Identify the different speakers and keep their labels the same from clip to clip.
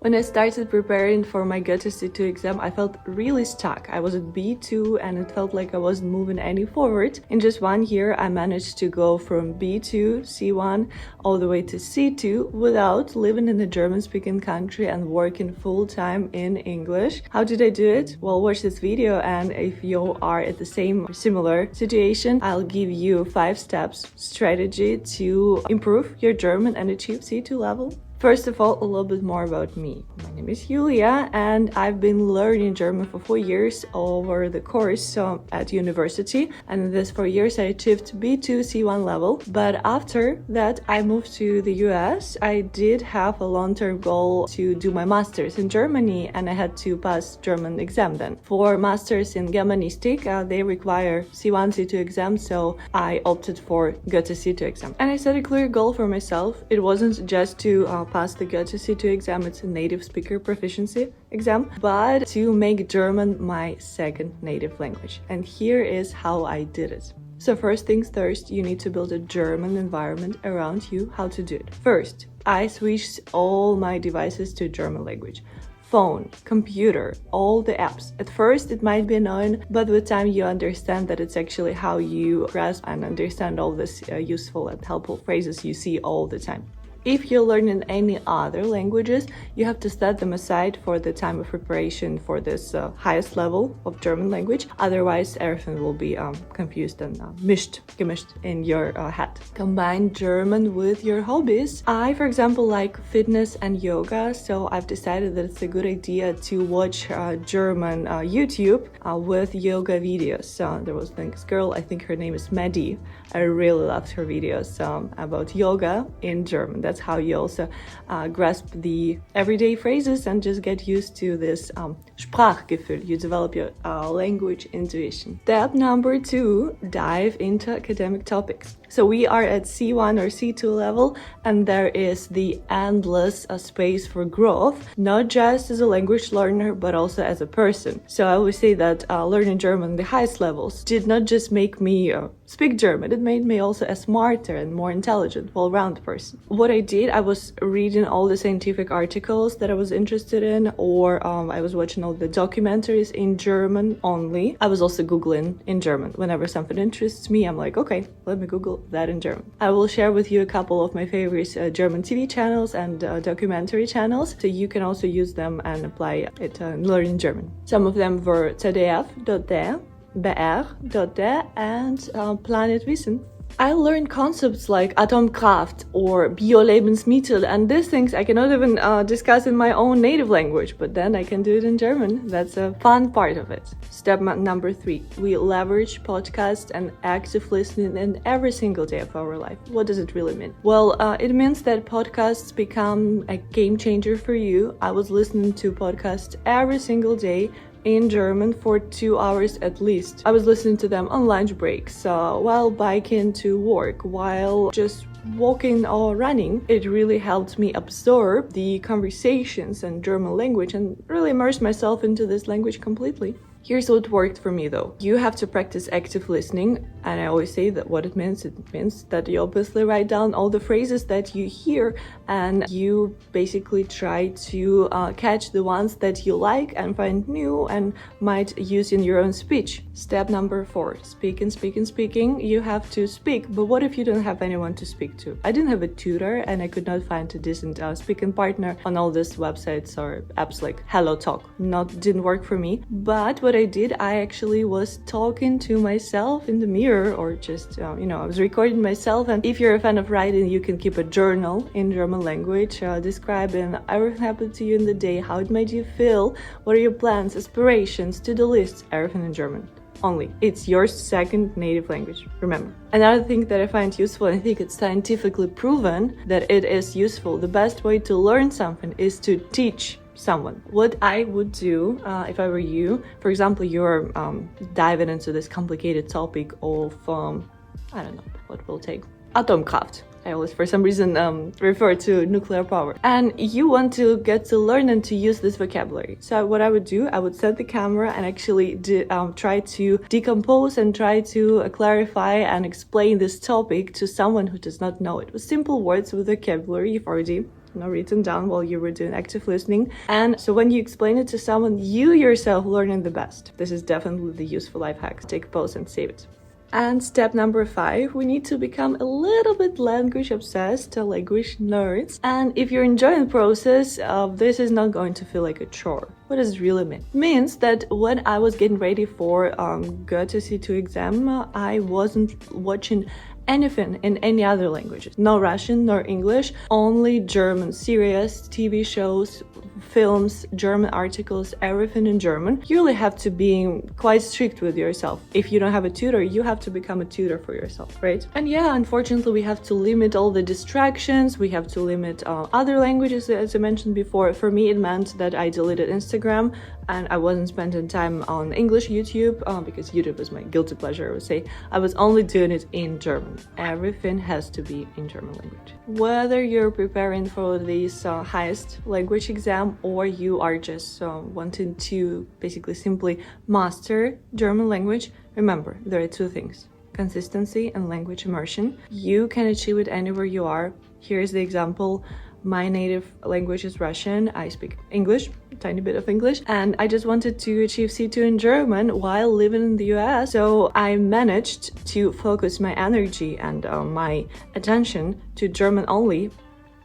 Speaker 1: When I started preparing for my Goethe C2 exam, I felt really stuck. I was at B2 and it felt like I wasn't moving any forward. In just 1 year, I managed to go from B2, C1, all the way to C2 without living in a German-speaking country and working full-time in English. How did I do it? Well, watch this video, and if you are at the same or similar situation, I'll give you 5 steps strategy to improve your German and achieve C2 level. First of all, a little bit more about me. My name is Julia and I've been learning German for 4 years over the course at university. And in these 4 years I achieved B2 C1 level. But after that I moved to the US. I did have a long-term goal to do my master's in Germany and I had to pass German exam then. For masters in Germanistik, they require C1, C2 exam, so I opted for Goethe C2 exam. And I set a clear goal for myself. It wasn't just to pass the Goethe C2 exam, it's a native speaker proficiency exam, but to make German my second native language. And here is how I did it. So first things first, you need to build a German environment around you. How to do it? First, I switched all my devices to German language. Phone, computer, all the apps. At first it might be annoying, but with time you understand that it's actually how you grasp and understand all these useful and helpful phrases you see all the time. If you're learning any other languages, you have to set them aside for the time of preparation for this highest level of German language. Otherwise, everything will be confused and gemished in your head. Combine German with your hobbies. I, for example, like fitness and yoga, so I've decided that it's a good idea to watch German YouTube with yoga videos. So there was this girl, I think her name is Maddie. I really loved her videos about yoga in German. That's how you also grasp the everyday phrases and just get used to this Sprachgefühl. You develop your language intuition. Step number 2, dive into academic topics. So we are at C1 or C2 level, and there is the endless space for growth, not just as a language learner, but also as a person. So I would say that learning German, the highest levels, did not just make me speak German, it made me also a smarter and more intelligent, well-rounded person. What I did, I was reading all the scientific articles that I was interested in, or I was watching all the documentaries in German only. I was also Googling in German. Whenever something interests me, I'm like, okay, let me Google that in German. I will share with you a couple of my favorite German TV channels and documentary channels, so you can also use them and apply it in learning German. Some of them were zdf.de, br.de, and Planet Wissen. I learned concepts like Atomkraft or Bio-Lebensmittel, and these things I cannot even discuss in my own native language, but then I can do it in German. That's a fun part of it. Step number 3, we leverage podcasts and active listening in every single day of our life. What does it really mean? Well, it means that podcasts become a game changer for you. I was listening to podcasts every single day in German for 2 hours at least. I was listening to them on lunch breaks, while biking to work, while just walking or running. It really helped me absorb the conversations and German language and really immerse myself into this language completely. Here's what worked for me though. You have to practice active listening, and I always say that what it means that you obviously write down all the phrases that you hear and you basically try to catch the ones that you like and find new and might use in your own speech. Step number 4, speaking. You have to speak, but what if you don't have anyone to speak to? I didn't have a tutor and I could not find a decent speaking partner on all these websites or apps like HelloTalk. Didn't work for me, but what I did, I actually was talking to myself in the mirror, or just, I was recording myself. And if you're a fan of writing, you can keep a journal in German language, describing everything happened to you in the day, how it made you feel, what are your plans, aspirations, to-do lists, everything in German. Only. It's your second native language, remember. Another thing that I find useful, and I think it's scientifically proven that it is useful, the best way to learn something is to teach someone. What I would do if I were you, for example, you're diving into this complicated topic of, I don't know, what we'll take, Atomkraft. I always, for some reason, refer to nuclear power. And you want to get to learn and to use this vocabulary. So what I would do, I would set the camera and actually try to decompose and try to clarify and explain this topic to someone who does not know it. With simple words, with vocabulary, you've already written down while you were doing active listening. And so when you explain it to someone, you yourself learn it the best. This is definitely the useful life hack. Take a pause and save it. And step number 5, we need to become a little bit language obsessed, language nerds. And if you're enjoying the process, this is not going to feel like a chore. What does it really mean? It means that when I was getting ready for Goethe C2 exam, I wasn't watching anything in any other languages. No Russian, nor English, only German series, TV shows, films, German articles, everything in German. You really have to be quite strict with yourself. If you don't have a tutor, you have to become a tutor for yourself, right? And yeah, unfortunately, we have to limit all the distractions. We have to limit other languages, as I mentioned before. For me, it meant that I deleted Instagram and I wasn't spending time on English YouTube because YouTube is my guilty pleasure, I would say. I was only doing it in German. Everything has to be in German language. Whether you're preparing for this highest language exam or you are just wanting to basically simply master German language, remember, there are 2 things: consistency and language immersion. You can achieve it anywhere you are. Here's the example. My native language is Russian. I speak English, a tiny bit of English, and I just wanted to achieve C2 in German while living in the US. So I managed to focus my energy and my attention to German only.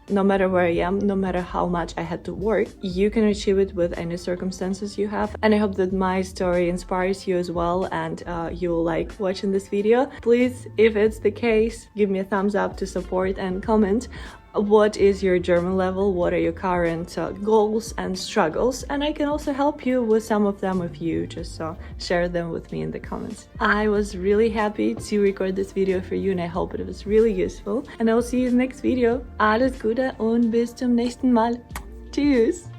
Speaker 1: No matter where I am, no matter how much I had to work, you can achieve it with any circumstances you have. And I hope that my story inspires you as well and you will like watching this video. Please, if it's the case, give me a thumbs up to support and comment. What is your German level? What are your current goals and struggles? And I can also help you with some of them if you just share them with me in the comments. I was really happy to record this video for you and I hope it was really useful. And I will see you in the next video. Alles Gute und bis zum nächsten Mal. Tschüss!